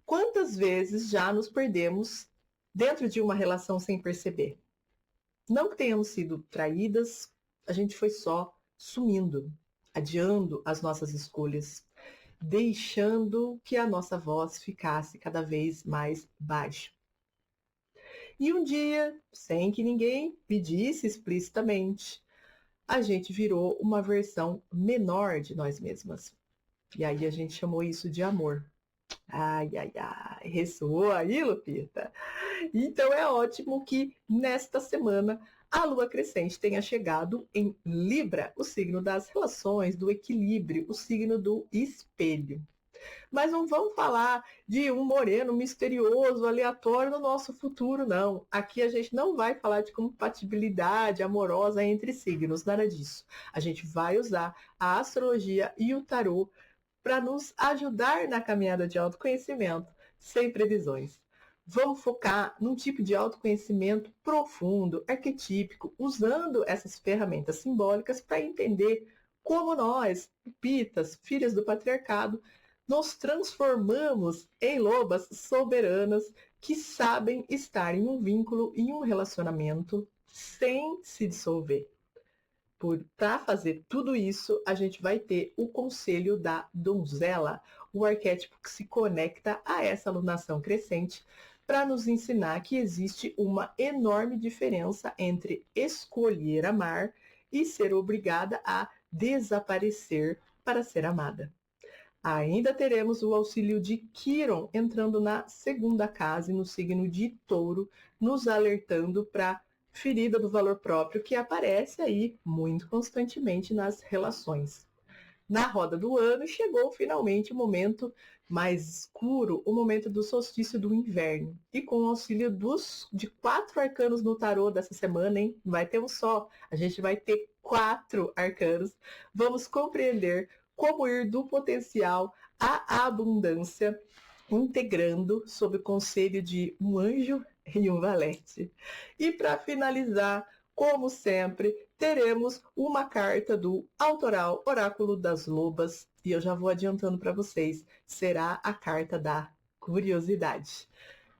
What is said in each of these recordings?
Quantas vezes já nos perdemos dentro de uma relação sem perceber? Não que tenhamos sido traídas, a gente foi só sumindo, adiando as nossas escolhas, deixando que a nossa voz ficasse cada vez mais baixa. E um dia, sem que ninguém pedisse explicitamente, a gente virou uma versão menor de nós mesmas. E aí a gente chamou isso de amor. Ai, ai, ai, ressoou aí, Lupita? Então é ótimo que nesta semana a lua crescente tenha chegado em Libra, o signo das relações, do equilíbrio, o signo do espelho. Mas não vamos falar de um moreno misterioso, aleatório no nosso futuro, não. Aqui a gente não vai falar de compatibilidade amorosa entre signos, nada disso. A gente vai usar a astrologia e o tarô para nos ajudar na caminhada de autoconhecimento, sem previsões. Vamos focar num tipo de autoconhecimento profundo, arquetípico, usando essas ferramentas simbólicas para entender como nós, pitas, filhas do patriarcado, nos transformamos em lobas soberanas que sabem estar em um vínculo, em um relacionamento, sem se dissolver. Para fazer tudo isso, a gente vai ter o conselho da donzela, o arquétipo que se conecta a essa alunação crescente, para nos ensinar que existe uma enorme diferença entre escolher amar e ser obrigada a desaparecer para ser amada. Ainda teremos o auxílio de Quiron entrando na segunda casa e no signo de Touro, nos alertando para ferida do valor próprio que aparece aí muito constantemente nas relações. Na roda do ano chegou finalmente o momento mais escuro, o momento do solstício do inverno. E com o auxílio de 4 arcanos no tarô dessa semana, hein? Vai ter um só. A gente vai ter 4 arcanos. Vamos compreender como ir do potencial à abundância, integrando sob o conselho de um anjo e um valete. E para finalizar, como sempre, teremos uma carta do Autoral Oráculo das Lobas, e eu já vou adiantando para vocês, será a carta da curiosidade.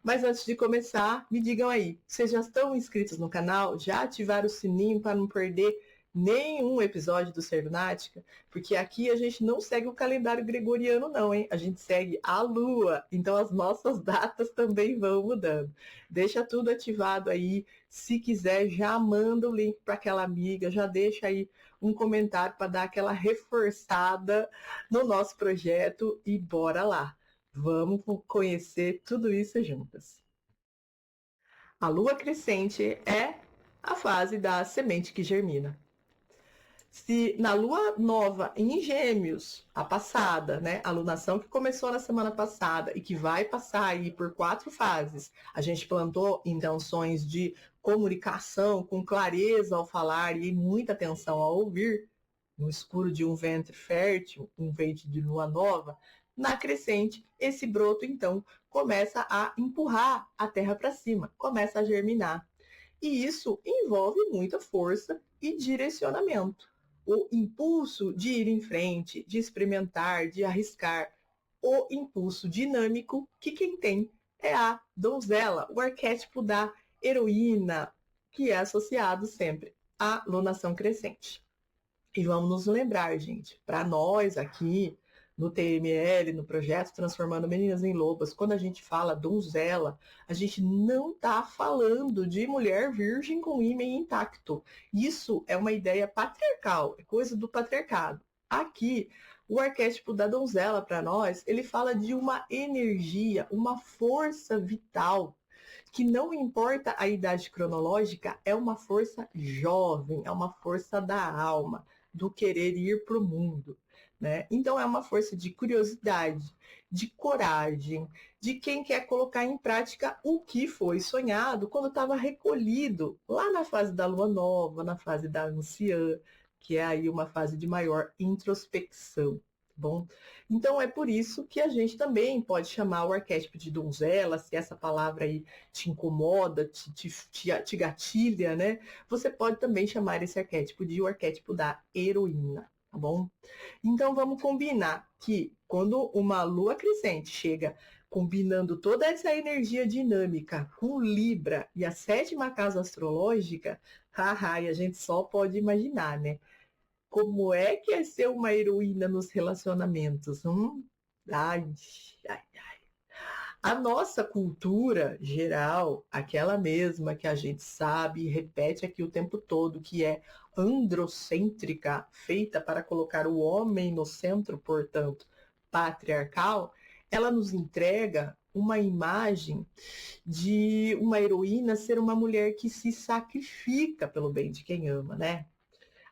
Mas antes de começar, me digam aí, vocês já estão inscritos no canal? Já ativaram o sininho para não perder nenhum episódio do Ser Lunática? Porque aqui a gente não segue o calendário gregoriano não, hein? A gente segue a lua, então as nossas datas também vão mudando. Deixa tudo ativado aí, se quiser já manda o link para aquela amiga, já deixa aí um comentário para dar aquela reforçada no nosso projeto e bora lá. Vamos conhecer tudo isso juntas. A lua crescente é a fase da semente que germina. Se na lua nova em Gêmeos, a passada, né, a lunação que começou na semana passada e que vai passar aí por 4 fases, a gente plantou intenções de comunicação com clareza ao falar e muita atenção ao ouvir, no escuro de um ventre fértil, um ventre de lua nova, na crescente, esse broto então começa a empurrar a terra para cima, começa a germinar. E isso envolve muita força e direcionamento. O impulso de ir em frente, de experimentar, de arriscar. O impulso dinâmico que quem tem é a donzela, o arquétipo da heroína, que é associado sempre à lunação crescente. E vamos nos lembrar, gente, para nós aqui no TML, no projeto Transformando Meninas em Lobas, quando a gente fala donzela, a gente não está falando de mulher virgem com ímã intacto. Isso é uma ideia patriarcal, é coisa do patriarcado. Aqui, o arquétipo da donzela para nós, ele fala de uma energia, uma força vital, que não importa a idade cronológica, é uma força jovem, é uma força da alma, do querer ir para o mundo. Né? Então é uma força de curiosidade, de coragem, de quem quer colocar em prática o que foi sonhado quando estava recolhido lá na fase da lua nova, na fase da anciã, que é aí uma fase de maior introspecção. Bom, então é por isso que a gente também pode chamar o arquétipo de donzela, se essa palavra aí te incomoda, te gatilha, né? Você pode também chamar esse arquétipo de o arquétipo da heroína, tá bom? Então vamos combinar que quando uma lua crescente chega Combinando toda essa energia dinâmica com Libra e a sétima casa astrológica, haha, e a gente só pode imaginar, né? Como é que é ser uma heroína nos relacionamentos? Ai, ai. A nossa cultura geral, aquela mesma que a gente sabe e repete aqui o tempo todo, que é androcêntrica, feita para colocar o homem no centro, portanto, patriarcal, ela nos entrega uma imagem de uma heroína ser uma mulher que se sacrifica pelo bem de quem ama, né?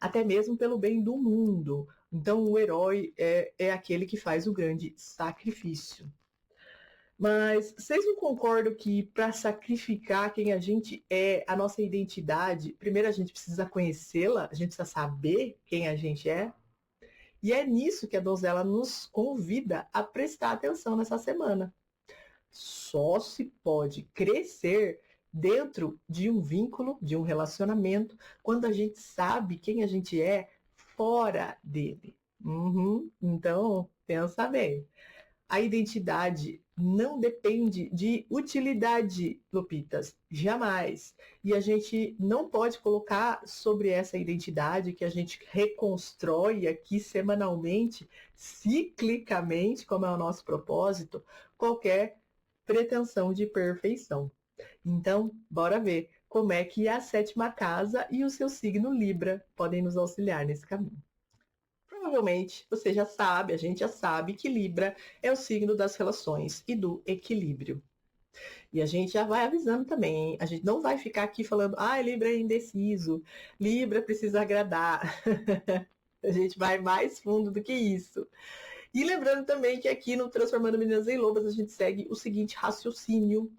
Até mesmo pelo bem do mundo. Então, o herói é aquele que faz o grande sacrifício. Mas vocês não concordam que para sacrificar quem a gente é, a nossa identidade, primeiro a gente precisa conhecê-la, a gente precisa saber quem a gente é? E é nisso que a donzela nos convida a prestar atenção nessa semana. Só se pode crescer dentro de um vínculo, de um relacionamento, quando a gente sabe quem a gente é fora dele. Então, pensa bem. A identidade não depende de utilidade, Lupitas, jamais. E a gente não pode colocar sobre essa identidade que a gente reconstrói aqui semanalmente, ciclicamente, como é o nosso propósito, qualquer pretensão de perfeição. Então, bora ver como é que a sétima casa e o seu signo Libra podem nos auxiliar nesse caminho. Provavelmente você já sabe, a gente já sabe que Libra é o signo das relações e do equilíbrio. E a gente já vai avisando também, hein? A gente não vai ficar aqui falando, Libra é indeciso, Libra precisa agradar. A gente vai mais fundo do que isso. E lembrando também que aqui no Transformando Meninas em Lobas a gente segue o seguinte raciocínio.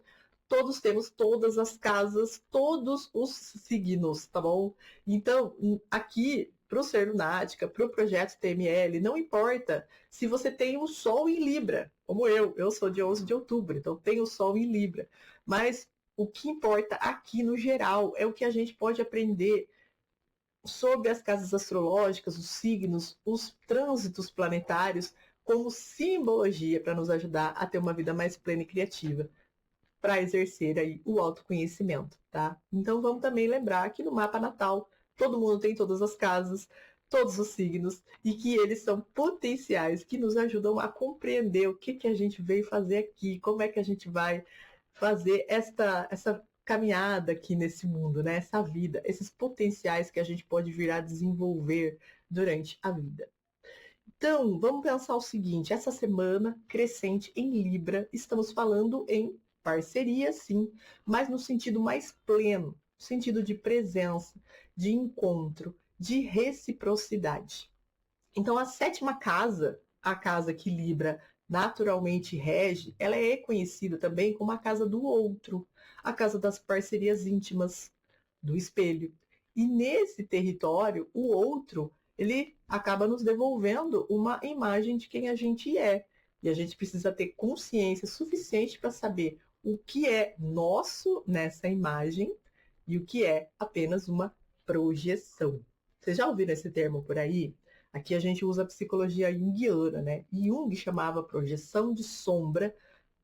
Todos temos todas as casas, todos os signos, tá bom? Então, aqui, para o Ser Lunática, para o projeto TML, não importa se você tem o Sol em Libra, como eu sou de 11 de outubro, então tenho o Sol em Libra. Mas o que importa aqui no geral é o que a gente pode aprender sobre as casas astrológicas, os signos, os trânsitos planetários, como simbologia para nos ajudar a ter uma vida mais plena e criativa para exercer aí o autoconhecimento, tá? Então vamos também lembrar que no mapa natal todo mundo tem todas as casas, todos os signos e que eles são potenciais que nos ajudam a compreender o que a gente veio fazer aqui, como é que a gente vai fazer essa caminhada aqui nesse mundo, né? Essa vida, esses potenciais que a gente pode vir a desenvolver durante a vida. Então, vamos pensar o seguinte: essa semana crescente em Libra, estamos falando em parceria, sim, mas no sentido mais pleno, no sentido de presença, de encontro, de reciprocidade. Então, a sétima casa, a casa que Libra naturalmente rege, ela é conhecida também como a casa do outro, a casa das parcerias íntimas, do espelho. E nesse território, o outro, ele acaba nos devolvendo uma imagem de quem a gente é. E a gente precisa ter consciência suficiente para saber o que é nosso nessa imagem e o que é apenas uma projeção. Vocês já ouviram esse termo por aí? Aqui a gente usa a psicologia junguiana, né? Jung chamava projeção de sombra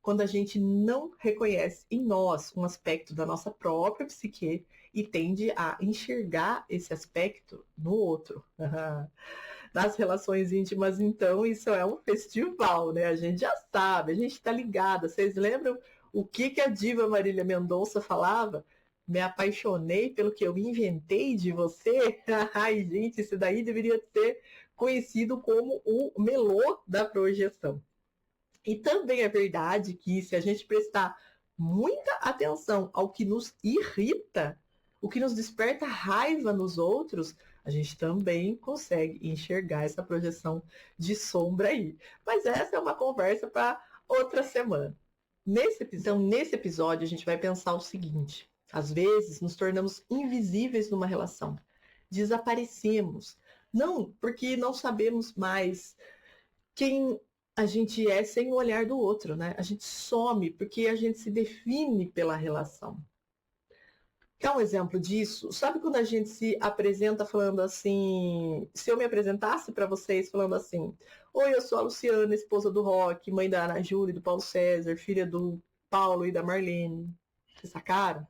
quando a gente não reconhece em nós um aspecto da nossa própria psique e tende a enxergar esse aspecto no outro. Nas relações íntimas, então, isso é um festival, né? A gente já sabe, a gente está ligada. Vocês lembram o que a diva Marília Mendonça falava? Me apaixonei pelo que eu inventei de você. Ai, gente, isso daí deveria ser conhecido como o melô da projeção. E também é verdade que se a gente prestar muita atenção ao que nos irrita, o que nos desperta raiva nos outros, a gente também consegue enxergar essa projeção de sombra aí. Mas essa é uma conversa para outra semana. Nesse episódio, a gente vai pensar o seguinte: às vezes nos tornamos invisíveis numa relação, desaparecemos, não porque não sabemos mais quem a gente é sem o olhar do outro, né? A gente some porque a gente se define pela relação. Quer um exemplo disso? Sabe quando a gente se apresenta falando assim, se eu me apresentasse para vocês falando assim, oi, eu sou a Luciana, esposa do Roque, mãe da Ana Júlia e do Paulo César, filha do Paulo e da Marlene. Vocês sacaram?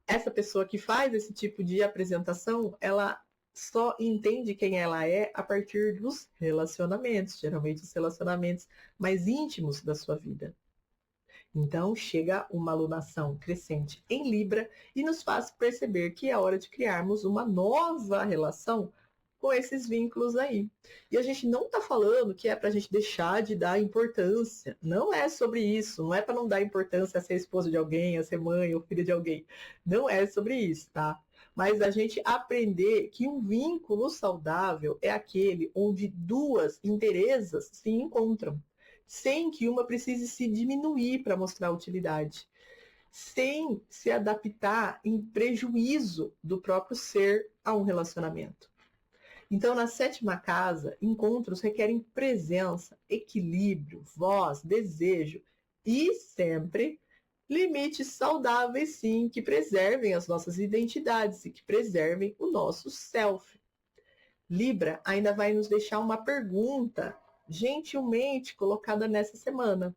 Essa pessoa que faz esse tipo de apresentação, ela só entende quem ela é a partir dos relacionamentos, geralmente os relacionamentos mais íntimos da sua vida. Então, chega uma alunação crescente em Libra e nos faz perceber que é hora de criarmos uma nova relação com esses vínculos aí. E a gente não está falando que é para a gente deixar de dar importância. Não é sobre isso. Não é para não dar importância a ser esposa de alguém, a ser mãe ou filha de alguém. Não é sobre isso, tá? Mas a gente aprender que um vínculo saudável é aquele onde duas interesses se encontram, sem que uma precise se diminuir para mostrar utilidade, sem se adaptar em prejuízo do próprio ser a um relacionamento. Então, na sétima casa, encontros requerem presença, equilíbrio, voz, desejo e sempre limites saudáveis, sim, que preservem as nossas identidades e que preservem o nosso self. Libra ainda vai nos deixar uma pergunta gentilmente colocada nessa semana.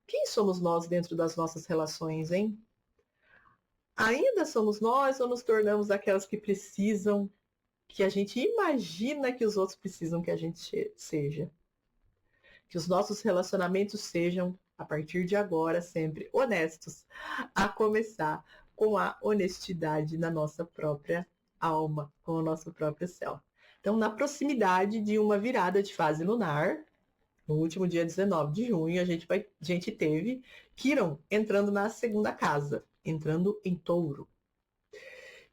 Quem somos nós dentro das nossas relações, hein? Ainda somos nós ou nos tornamos aquelas que precisam, que a gente imagina que os outros precisam que a gente seja? Que os nossos relacionamentos sejam, a partir de agora, sempre honestos, a começar com a honestidade na nossa própria alma, com o nosso próprio céu. Então, na proximidade de uma virada de fase lunar, no último dia 19 de junho, a gente teve Quiron entrando na segunda casa, entrando em Touro.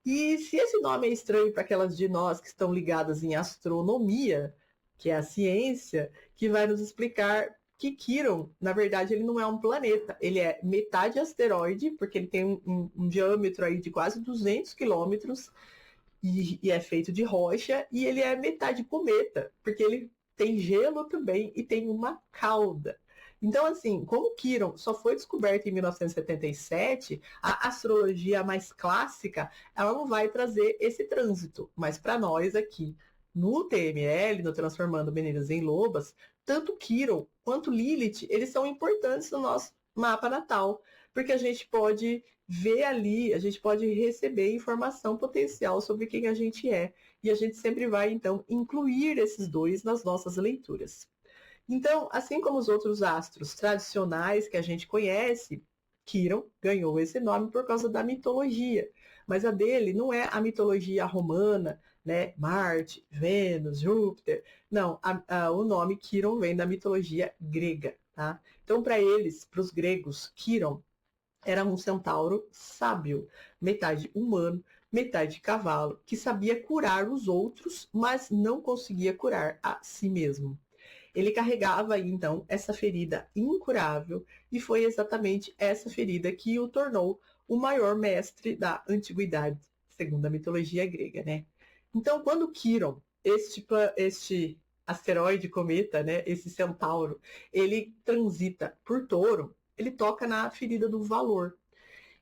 E se esse nome é estranho para aquelas de nós que estão ligadas em astronomia, que é a ciência, que vai nos explicar que Quiron, na verdade, ele não é um planeta. Ele é metade asteroide, porque ele tem um diâmetro aí de quase 200 quilômetros e é feito de rocha, e ele é metade cometa, porque ele tem gelo também e tem uma cauda. Então, assim, como Quiron só foi descoberto em 1977, a astrologia mais clássica, ela não vai trazer esse trânsito. Mas para nós aqui, no TML, no Transformando Meninas em Lobas, tanto Quiron quanto Lilith, eles são importantes no nosso mapa natal, porque a gente pode ver ali, a gente pode receber informação potencial sobre quem a gente é. E a gente sempre vai, então, incluir esses dois nas nossas leituras. Então, assim como os outros astros tradicionais que a gente conhece, Quiron ganhou esse nome por causa da mitologia. Mas a dele não é a mitologia romana, né? Marte, Vênus, Júpiter. Não, o nome Quiron vem da mitologia grega, tá? Então, para eles, para os gregos, Quiron era um centauro sábio, metade humano, metade cavalo, que sabia curar os outros, mas não conseguia curar a si mesmo. Ele carregava então essa ferida incurável e foi exatamente essa ferida que o tornou o maior mestre da antiguidade, segundo a mitologia grega, né? Então, quando Quiron, este asteroide cometa, né, esse centauro, ele transita por Touro, ele toca na ferida do valor.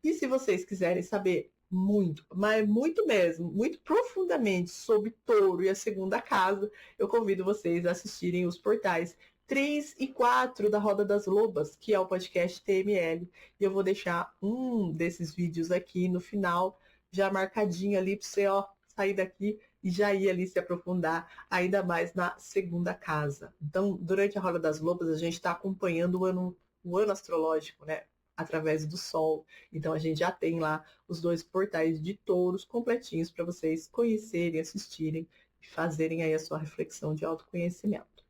E se vocês quiserem saber muito, mas muito mesmo, muito profundamente sobre Touro e a segunda casa, eu convido vocês a assistirem os portais 3 e 4 da Roda das Lobas, que é o podcast TML. E eu vou deixar um desses vídeos aqui no final, já marcadinho ali para você ó, sair daqui e já ir ali se aprofundar ainda mais na segunda casa. Então, durante a Roda das Lobas, a gente está acompanhando o ano astrológico, né? Através do Sol. Então a gente já tem lá os dois portais de touros completinhos para vocês conhecerem, assistirem e fazerem aí a sua reflexão de autoconhecimento.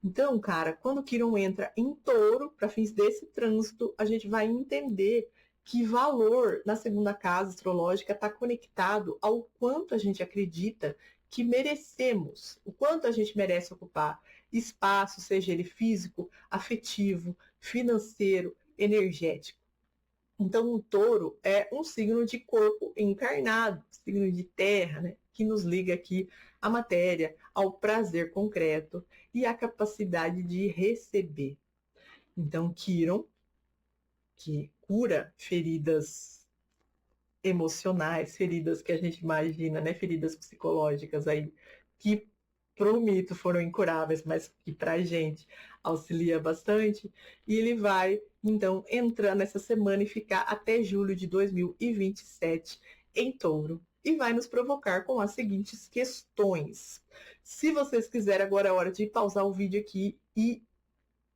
Então, cara, quando Quiron entra em touro, para fins desse trânsito, a gente vai entender que valor na segunda casa astrológica está conectado ao quanto a gente acredita que merecemos, o quanto a gente merece ocupar espaço, seja ele físico, afetivo, financeiro, energético. Então, o touro é um signo de corpo encarnado, signo de terra, né? Que nos liga aqui à matéria, ao prazer concreto e à capacidade de receber. Então, Quiron, que cura feridas emocionais, feridas que a gente imagina, né? Feridas psicológicas aí, que pro mito foram incuráveis, mas que pra gente auxilia bastante. E ele vai, então, entrar nessa semana e ficar até julho de 2027 em Touro. E vai nos provocar com as seguintes questões. Se vocês quiserem, agora é hora de pausar o vídeo aqui e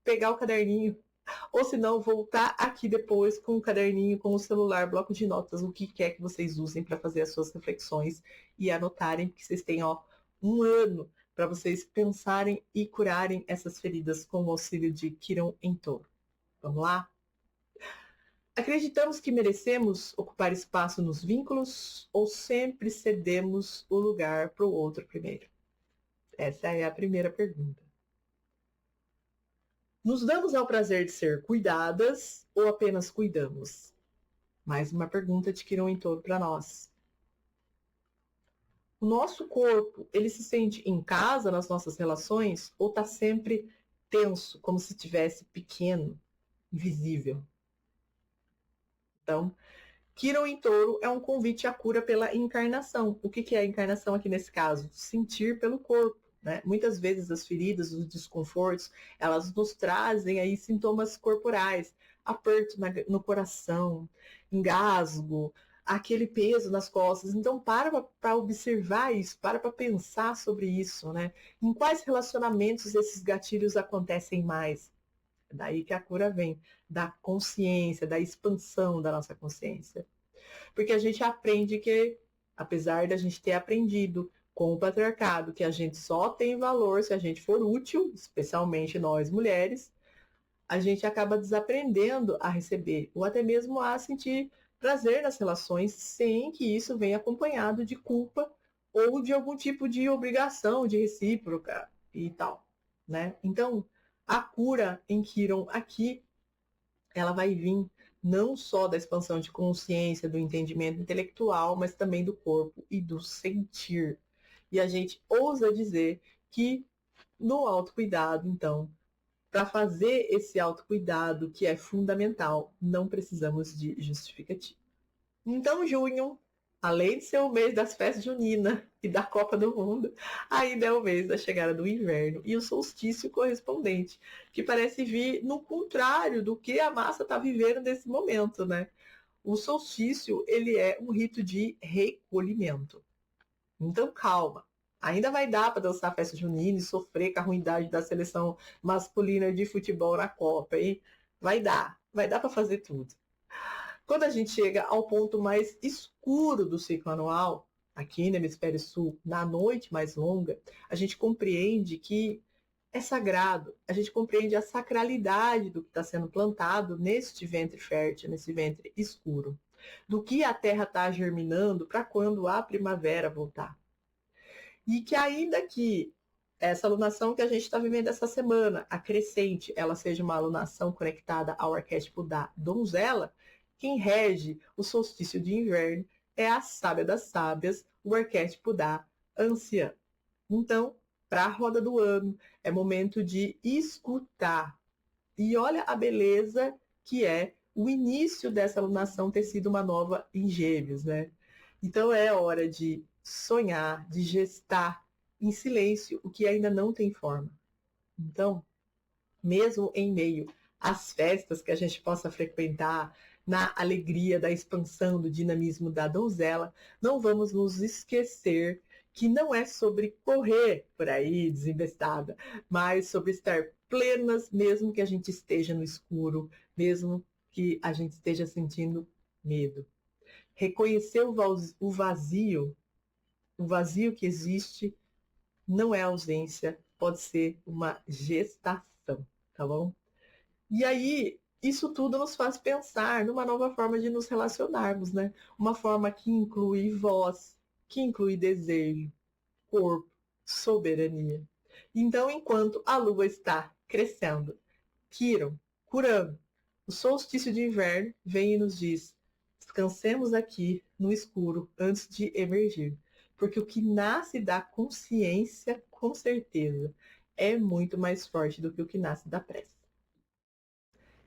pegar o caderninho, ou se não, voltar aqui depois com o caderninho, com o celular, bloco de notas, o que quer que vocês usem para fazer as suas reflexões e anotarem, porque vocês têm um ano para vocês pensarem e curarem essas feridas com o auxílio de Quirón em Touro. Vamos lá? Acreditamos que merecemos ocupar espaço nos vínculos ou sempre cedemos o lugar para o outro primeiro? Essa é a primeira pergunta. Nos damos ao prazer de ser cuidadas ou apenas cuidamos? Mais uma pergunta de Quirón em Touro para nós. O nosso corpo, ele se sente em casa nas nossas relações ou está sempre tenso, como se estivesse pequeno, invisível? Então, Quirón em Touro é um convite à cura pela encarnação. O que é a encarnação aqui nesse caso? Sentir pelo corpo. Né? Muitas vezes as feridas, os desconfortos, elas nos trazem aí sintomas corporais, aperto no coração, engasgo, aquele peso nas costas. Então para observar isso, para pensar sobre isso, né? Em quais relacionamentos esses gatilhos acontecem mais? Daí que a cura vem, da consciência, da expansão da nossa consciência. Porque a gente aprende que, apesar da gente ter aprendido com o patriarcado que a gente só tem valor se a gente for útil, especialmente nós mulheres, a gente acaba desaprendendo a receber, ou até mesmo a sentir prazer nas relações, sem que isso venha acompanhado de culpa ou de algum tipo de obrigação de recíproca e tal, né? Então, a cura em Quirón aqui, ela vai vir não só da expansão de consciência, do entendimento intelectual, mas também do corpo e do sentir. E a gente ousa dizer que no autocuidado, então, para fazer esse autocuidado que é fundamental, não precisamos de justificativa. Então, junho, além de ser o mês das festas juninas e da Copa do Mundo, ainda é o mês da chegada do inverno e o solstício correspondente, que parece vir no contrário do que a massa está vivendo nesse momento, né? O solstício, ele é um rito de recolhimento. Então, calma. Ainda vai dar para dançar a festa junina e sofrer com a ruindade da seleção masculina de futebol na Copa, hein? Vai dar para fazer tudo. Quando a gente chega ao ponto mais escuro do ciclo anual, aqui no hemisfério sul, na noite mais longa, a gente compreende que é sagrado, a gente compreende a sacralidade do que está sendo plantado neste ventre fértil, nesse ventre escuro, do que a terra está germinando para quando a primavera voltar. E que ainda que essa alunação que a gente está vivendo essa semana, a crescente, ela seja uma alunação conectada ao arquétipo da donzela, quem rege o solstício de inverno é a sábia das sábias, o arquétipo da anciã. Então, para a roda do ano, é momento de escutar. E olha a beleza que é o início dessa alunação ter sido uma nova em Gêmeos, né? Então é hora de sonhar, de gestar em silêncio o que ainda não tem forma. Então, mesmo em meio às festas que a gente possa frequentar, na alegria da expansão do dinamismo da donzela, não vamos nos esquecer que não é sobre correr por aí desinvestada, mas sobre estar plenas, mesmo que a gente esteja no escuro, mesmo que a gente esteja sentindo medo. Reconhecer o vazio que existe, não é ausência, pode ser uma gestação, tá bom? E aí, isso tudo nos faz pensar numa nova forma de nos relacionarmos, né? Uma forma que inclui voz, que inclui desejo, corpo, soberania. Então, enquanto a lua está crescendo, Quirón, curando, o solstício de inverno vem e nos diz: descansemos aqui no escuro antes de emergir. Porque o que nasce da consciência, com certeza, é muito mais forte do que o que nasce da pressa.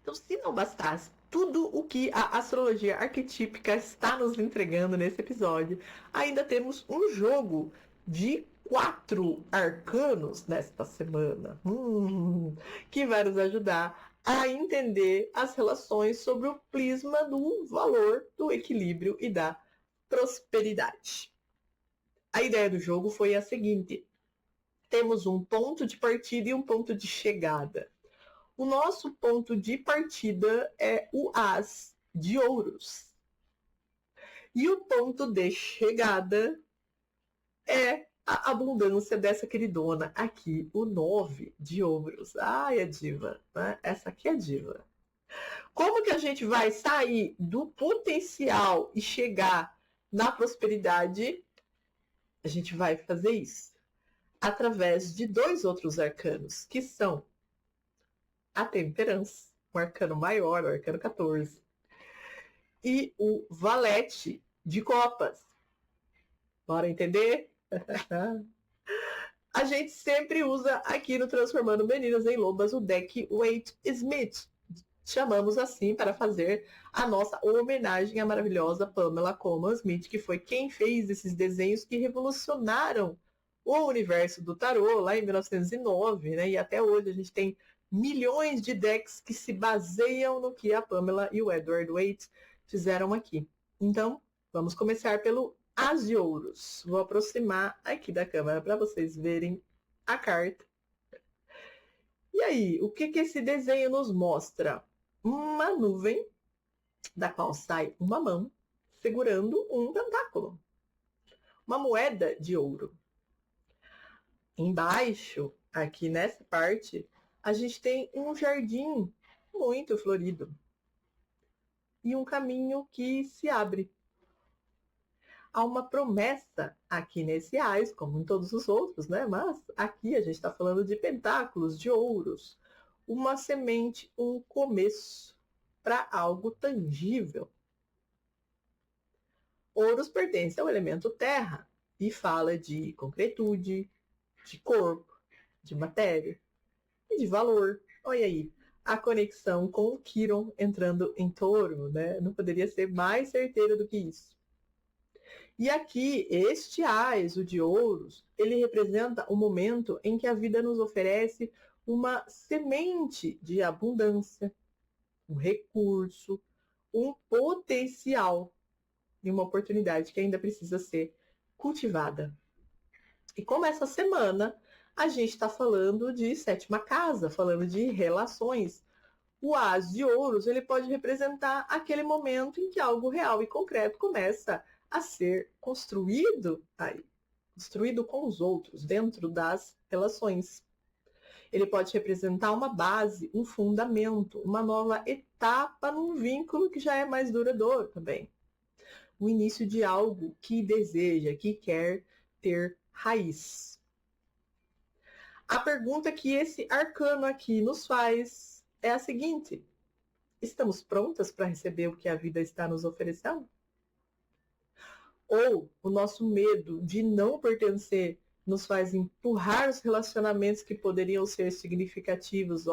Então, se não bastasse tudo o que a astrologia arquetípica está nos entregando nesse episódio, ainda temos um jogo de 4 arcanos nesta semana, que vai nos ajudar a entender as relações sobre o prisma do valor, do equilíbrio e da prosperidade. A ideia do jogo foi a seguinte: temos um ponto de partida e um ponto de chegada. O nosso ponto de partida é o As de Ouros. E o ponto de chegada é a abundância dessa queridona aqui, o 9 de Ouros. Ai, a diva, né? Essa aqui é a diva. Como que a gente vai sair do potencial e chegar na prosperidade? A gente vai fazer isso através de 2 outros arcanos, que são a temperança, o arcano maior, o arcano 14, e o valete de copas. Bora entender? A gente sempre usa aqui no Transformando Meninas em Lobas o deck Wade Smith. Chamamos assim para fazer a nossa homenagem à maravilhosa Pamela Colman Smith, que foi quem fez esses desenhos que revolucionaram o universo do tarô lá em 1909, né? E até hoje a gente tem milhões de decks que se baseiam no que a Pamela e o Edward Waite fizeram aqui. Então, vamos começar pelo As de Ouros. Vou aproximar aqui da câmera para vocês verem a carta. E aí, o que esse desenho nos mostra? Uma nuvem da qual sai uma mão segurando um pentáculo, uma moeda de ouro. Embaixo, aqui nessa parte, a gente tem um jardim muito florido e um caminho que se abre. Há uma promessa aqui nesse ás, como em todos os outros, né? Mas aqui a gente está falando de pentáculos, de ouros, uma semente, um começo para algo tangível. Ouros pertence ao elemento terra e fala de concretude, de corpo, de matéria e de valor. Olha aí, a conexão com o Quiron entrando em touro, né? Não poderia ser mais certeira do que isso. E aqui, este ás, o de ouros, ele representa o momento em que a vida nos oferece uma semente de abundância, um recurso, um potencial e uma oportunidade que ainda precisa ser cultivada. E como essa semana a gente está falando de 7ª casa, falando de relações, o As de Ouros ele pode representar aquele momento em que algo real e concreto começa a ser construído aí, construído com os outros, dentro das relações. Ele pode representar uma base, um fundamento, uma nova etapa num vínculo que já é mais duradouro também. O início de algo que deseja, que quer ter raiz. A pergunta que esse arcano aqui nos faz é a seguinte: estamos prontas para receber o que a vida está nos oferecendo? Ou o nosso medo de não pertencer nos faz empurrar os relacionamentos que poderiam ser significativos,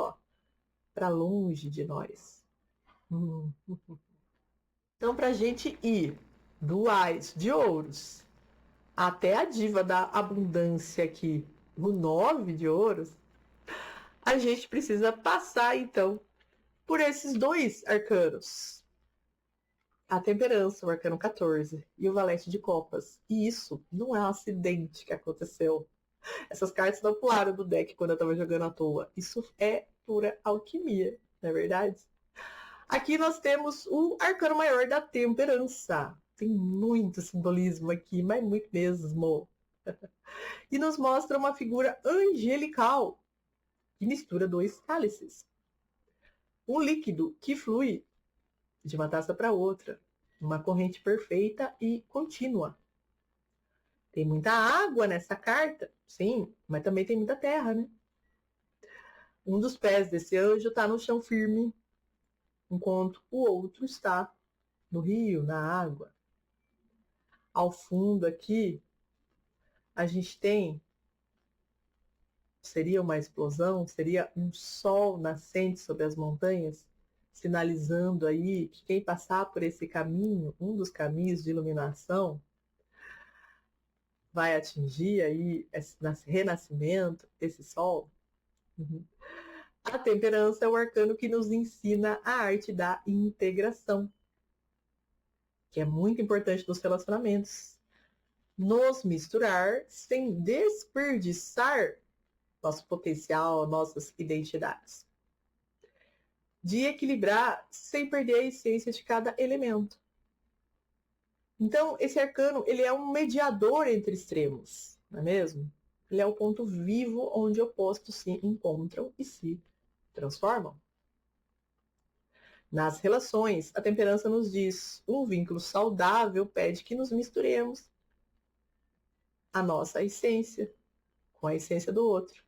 para longe de nós? Então, para a gente ir do Ás de Ouros até a diva da abundância aqui, o 9 de Ouros, a gente precisa passar, então, por esses 2 arcanos. A temperança, o arcano 14, e o valete de copas. E isso não é um acidente que aconteceu. Essas cartas não pularam do deck quando eu estava jogando à toa. Isso é pura alquimia, não é verdade? Aqui nós temos o arcano maior da temperança. Tem muito simbolismo aqui, mas muito mesmo. E nos mostra uma figura angelical que mistura 2 cálices. Um líquido que flui de uma taça para outra, uma corrente perfeita e contínua. Tem muita água nessa carta, sim, mas também tem muita terra, né? Um dos pés desse anjo está no chão firme, enquanto o outro está no rio, na água. Ao fundo aqui, a gente tem, seria uma explosão, seria um sol nascente sobre as montanhas? sinalizando aí que quem passar por esse caminho, um dos caminhos de iluminação, vai atingir aí esse renascimento, esse sol. Uhum. A temperança é o arcano que nos ensina a arte da integração, que é muito importante nos relacionamentos. Nos misturar sem desperdiçar nosso potencial, nossas identidades. De equilibrar sem perder a essência de cada elemento. Então, esse arcano, ele é um mediador entre extremos, não é mesmo? Ele é o ponto vivo onde opostos se encontram e se transformam. Nas relações, a temperança nos diz: um vínculo saudável pede que nos misturemos a nossa essência com a essência do outro,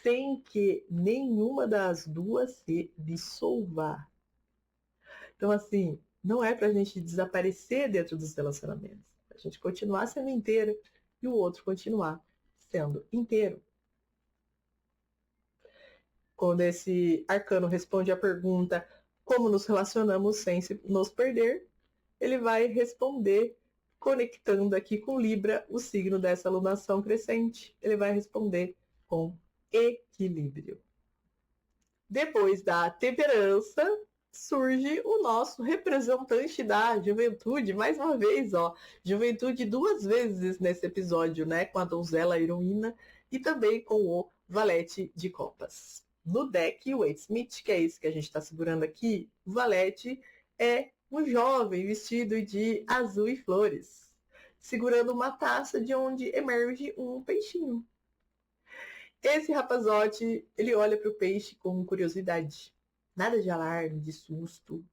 sem que nenhuma das duas se dissolva. Então, assim, não é para a gente desaparecer dentro dos relacionamentos. A gente continuar sendo inteiro e o outro continuar sendo inteiro. Quando esse arcano responde à pergunta como nos relacionamos sem nos perder, ele vai responder conectando aqui com Libra, o signo dessa alunação crescente. Ele vai responder com equilíbrio. Depois da temperança, surge o nosso representante da juventude, mais uma vez, ó, juventude duas vezes nesse episódio, né, com a donzela heroína e também com o valete de copas. No deck, o Wade Smith, que é esse que a gente está segurando aqui, o valete é um jovem vestido de azul e flores, segurando uma taça de onde emerge um peixinho. Esse rapazote, ele olha para o peixe com curiosidade. Nada de alarme, de susto.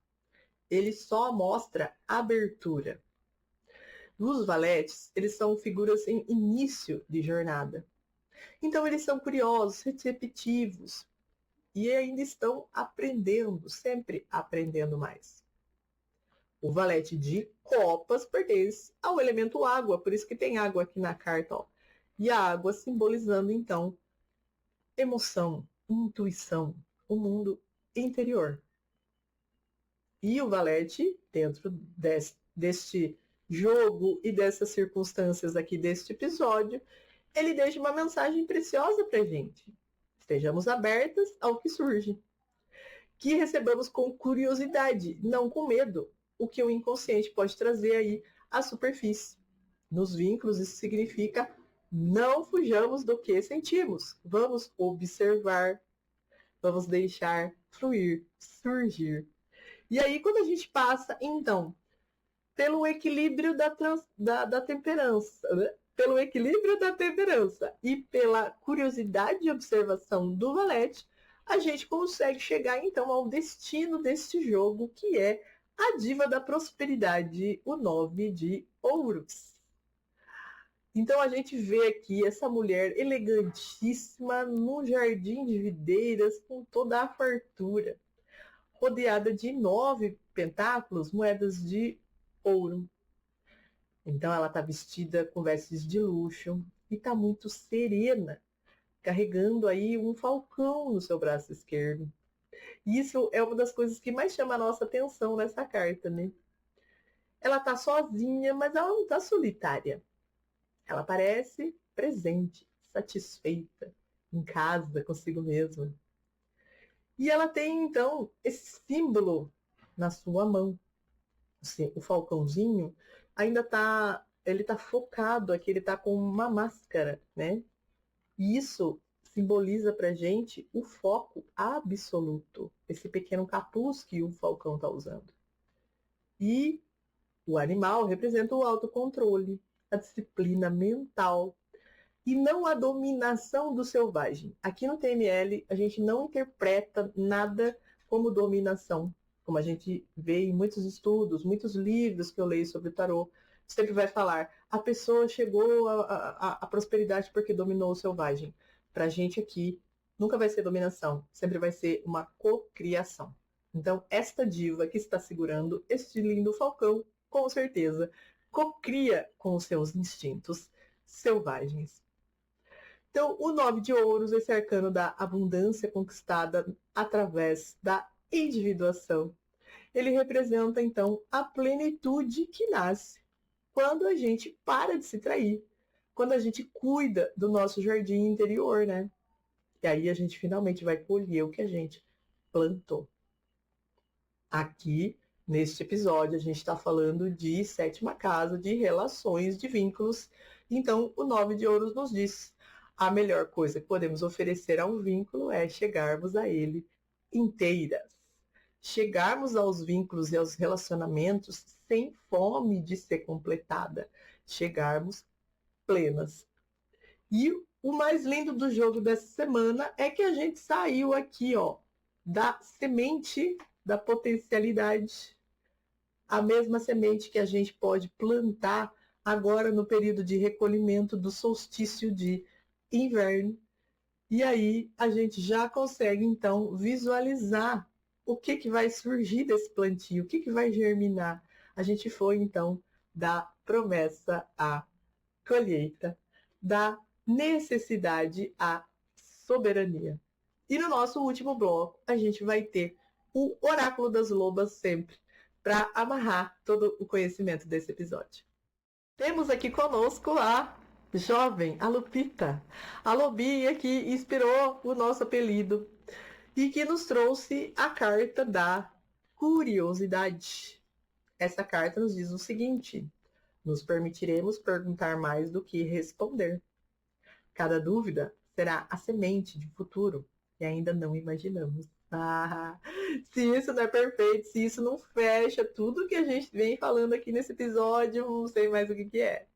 Ele só mostra abertura. Os valetes, eles são figuras em início de jornada. Então, eles são curiosos, receptivos. E ainda estão aprendendo, sempre aprendendo mais. O valete de copas pertence ao elemento água, por isso que tem água aqui na carta, ó. E a água simbolizando, então, emoção, intuição, o mundo interior. E o valete, dentro deste jogo e dessas circunstâncias aqui deste episódio, ele deixa uma mensagem preciosa para a gente. Estejamos abertas ao que surge. Que recebamos com curiosidade, não com medo, o que o inconsciente pode trazer aí à superfície. Nos vínculos, isso significa não fujamos do que sentimos. Vamos observar, vamos deixar fluir, surgir. E aí, quando a gente passa, então, pelo equilíbrio da temperança, né? Pelo equilíbrio da temperança e pela curiosidade de observação do valete, a gente consegue chegar, então, ao destino deste jogo, que é a diva da prosperidade, o 9 de ouros. Então a gente vê aqui essa mulher elegantíssima num jardim de videiras com toda a fartura, rodeada de 9 pentáculos, moedas de ouro. Então ela está vestida com vestes de luxo e está muito serena, carregando aí um falcão no seu braço esquerdo. E isso é uma das coisas que mais chama a nossa atenção nessa carta, né? Ela está sozinha, mas ela não está solitária. Ela parece presente, satisfeita, em casa consigo mesma. E ela tem, então, esse símbolo na sua mão. Assim, o falcãozinho ainda ele tá focado aqui, ele tá com uma máscara, né? E isso simboliza pra gente o foco absoluto, esse pequeno capuz que o falcão tá usando. E o animal representa o autocontrole, a disciplina mental e não a dominação do selvagem. Aqui no TML, a gente não interpreta nada como dominação, como a gente vê em muitos estudos, muitos livros que eu leio sobre o tarô, sempre vai falar, a pessoa chegou à prosperidade porque dominou o selvagem. Para a gente aqui, nunca vai ser dominação, sempre vai ser uma cocriação. Então, esta diva que está segurando este lindo falcão, com certeza, cocria com os seus instintos selvagens. Então, o 9 de ouros, esse arcano da abundância conquistada através da individuação. Ele representa, então, a plenitude que nasce quando a gente para de se trair, quando a gente cuida do nosso jardim interior, né? E aí a gente finalmente vai colher o que a gente plantou. Aqui, neste episódio, a gente está falando de sétima casa, de relações, de vínculos. Então, o 9 de ouros nos diz: a melhor coisa que podemos oferecer a um vínculo é chegarmos a ele inteiras. Chegarmos aos vínculos e aos relacionamentos sem fome de ser completada. Chegarmos plenas. E o mais lindo do jogo dessa semana é que a gente saiu aqui, ó, da semente da potencialidade, a mesma semente que a gente pode plantar agora no período de recolhimento do solstício de inverno. E aí a gente já consegue então visualizar o que vai surgir desse plantio, o que vai germinar. A gente foi então da promessa à colheita, da necessidade à soberania. E no nosso último bloco, a gente vai ter o Oráculo das Lobas sempre, para amarrar todo o conhecimento desse episódio. Temos aqui conosco a jovem, a Lupita, a lobinha que inspirou o nosso apelido e que nos trouxe a carta da curiosidade. Essa carta nos diz o seguinte: nos permitiremos perguntar mais do que responder. Cada dúvida será a semente de futuro que ainda não imaginamos. Ah, se isso não é perfeito, se isso não fecha tudo que a gente vem falando aqui nesse episódio, não sei mais o que é.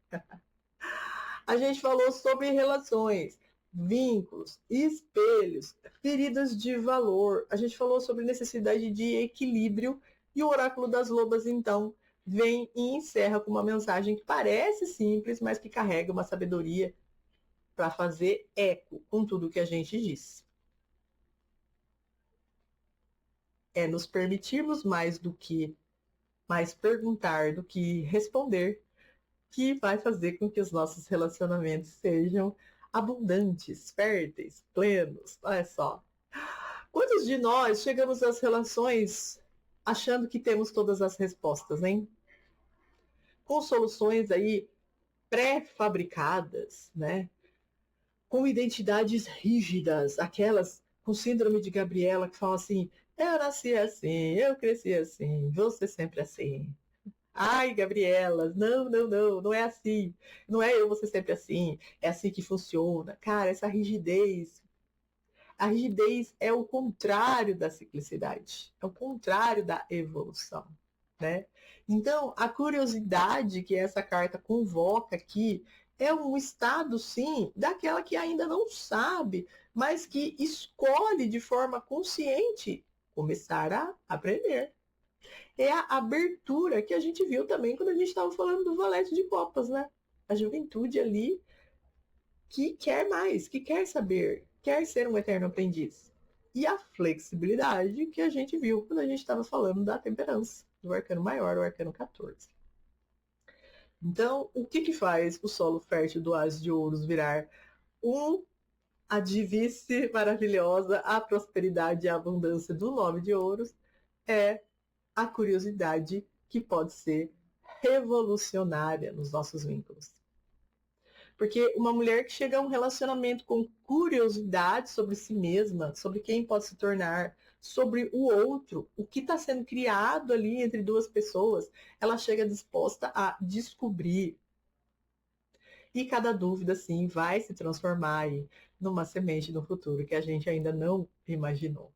A gente falou sobre relações, vínculos, espelhos, feridas de valor. A gente falou sobre necessidade de equilíbrio e o Oráculo das Lobas, então, vem e encerra com uma mensagem que parece simples, mas que carrega uma sabedoria para fazer eco com tudo que a gente diz. É nos permitirmos mais perguntar do que responder, que vai fazer com que os nossos relacionamentos sejam abundantes, férteis, plenos. Olha só. Quantos de nós chegamos às relações achando que temos todas as respostas, hein? Com soluções aí pré-fabricadas, né? Com identidades rígidas, aquelas com síndrome de Gabriela que falam assim: eu nasci assim, eu cresci assim, você sempre assim. Ai, Gabriela, não, não, não, não é assim. Não é eu, você sempre assim. É assim que funciona. Cara, essa rigidez. A rigidez é o contrário da ciclicidade. É o contrário da evolução, né? Então, a curiosidade que essa carta convoca aqui é um estado, sim, daquela que ainda não sabe, mas que escolhe de forma consciente começar a aprender. É a abertura que a gente viu também quando a gente estava falando do valete de copas, né? A juventude ali que quer mais, que quer saber, quer ser um eterno aprendiz. E a flexibilidade que a gente viu quando a gente estava falando da temperança, do arcano maior, o arcano 14. Então, o que faz o solo fértil do As de Ouros virar a divice maravilhosa, a prosperidade e a abundância do 9 de Ouros? É a curiosidade que pode ser revolucionária nos nossos vínculos. Porque uma mulher que chega a um relacionamento com curiosidade sobre si mesma, sobre quem pode se tornar, sobre o outro, o que está sendo criado ali entre duas pessoas, ela chega disposta a descobrir. E cada dúvida, sim, vai se transformar aí numa semente no futuro que a gente ainda não imaginou.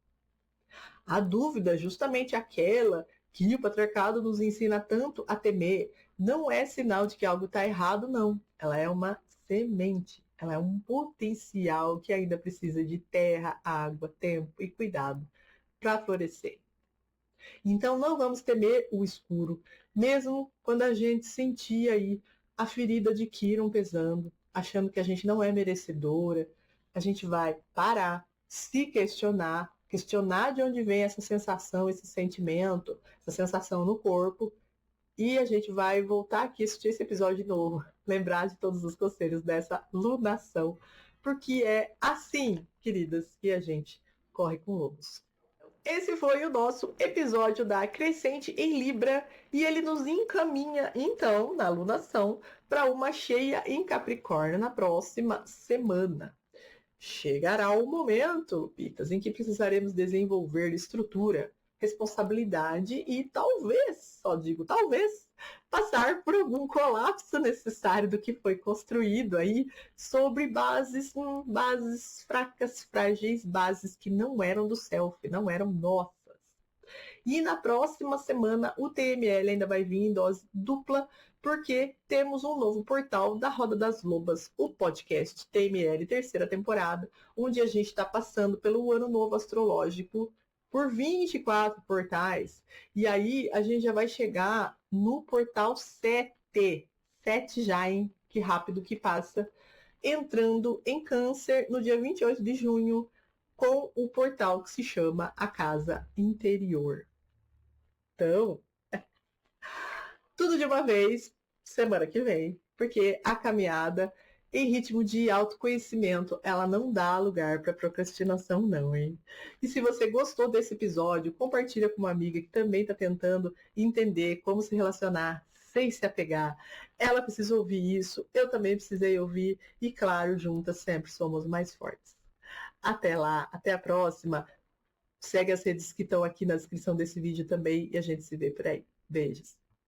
A dúvida, justamente aquela que o patriarcado nos ensina tanto a temer, não é sinal de que algo está errado, não. Ela é uma semente, ela é um potencial que ainda precisa de terra, água, tempo e cuidado para florescer. Então não vamos temer o escuro, mesmo quando a gente sentir aí a ferida de Quiron pesando, achando que a gente não é merecedora, a gente vai parar, se questionar, questionar de onde vem essa sensação, esse sentimento, essa sensação no corpo, e a gente vai voltar aqui assistir esse episódio de novo, lembrar de todos os conselhos dessa lunação, porque é assim, queridas, que a gente corre com lobos. esse foi o nosso episódio da Crescente em Libra e ele nos encaminha, então, na alunação, para uma cheia em Capricórnio na próxima semana. Chegará o momento, Pitas, em que precisaremos desenvolver estrutura, responsabilidade e talvez, só digo talvez, passar por algum colapso necessário do que foi construído aí sobre bases fracas, frágeis, bases que não eram do self, não eram nossas. E na próxima semana o TML ainda vai vir em dose dupla, porque temos um novo portal da Roda das Lobas, o podcast TML terceira temporada, onde a gente está passando pelo ano novo astrológico por 24 portais. E aí a gente já vai chegar no portal 7. 7 já, hein? Que rápido que passa. Entrando em Câncer no dia 28 de junho, com o portal que se chama A Casa Interior. Então, tudo de uma vez, semana que vem, porque a caminhada em ritmo de autoconhecimento, ela não dá lugar para procrastinação não, hein? E se você gostou desse episódio, compartilha com uma amiga que também está tentando entender como se relacionar sem se apegar. Ela precisa ouvir isso, eu também precisei ouvir, e claro, juntas sempre somos mais fortes. Até lá, até a próxima. Segue as redes que estão aqui na descrição desse vídeo também e a gente se vê por aí. Beijos.